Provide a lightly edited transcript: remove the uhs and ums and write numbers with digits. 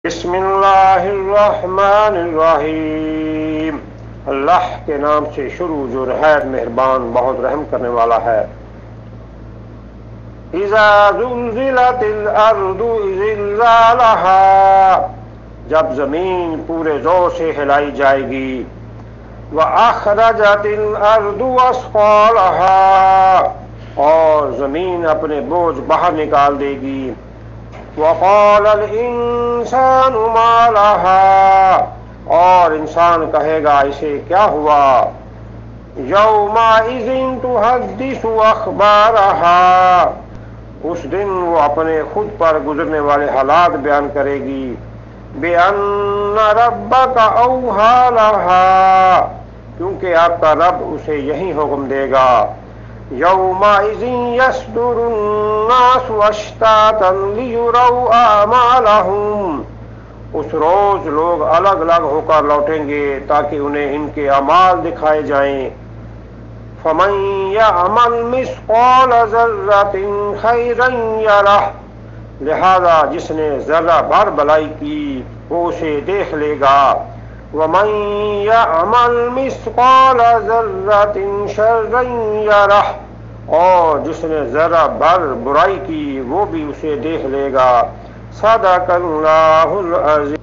بسم اللہ الرحمن الرحیم، اللہ کے نام سے شروع جو نہایت مہربان بہت رحم کرنے والا ہے۔ اذا زلزلت الارض زلزالها، جب زمین پورے زور سے ہلائی جائے گی۔ واخرجت الارض اثقالها، اور زمین اپنے بوجھ باہر نکال دے گی۔ وقال الانسان ما لها، اور انسان کہے گا اسے کیا ہوا۔ یومئذ تحدث اخبارها، اس دن وہ اپنے خود پر گزرنے والے حالات بیان کرے گی۔ بأن ربک اوحی لها، کیونکہ آپ کا رب اسے یہی حکم دے گا۔ یومئذ یصدر الناس اشتاتا لیروا اعمالهم، اس روز لوگ الگ الگ ہو کر لوٹیں گے تاکہ انہیں ان کے اعمال دکھائے جائیں۔ فمن یعمل مثقال ذرۃ خیرا یرہ، لہذا جس نے ذرہ بھر بھلائی کی وہ اسے دیکھ لے گا۔ ومن یعمل مثقال ذرۃ شرا یرہ، اور جس نے ذرہ بھر برائی کی وہ بھی اسے دیکھ لے گا۔ صدق اللہ العظیم۔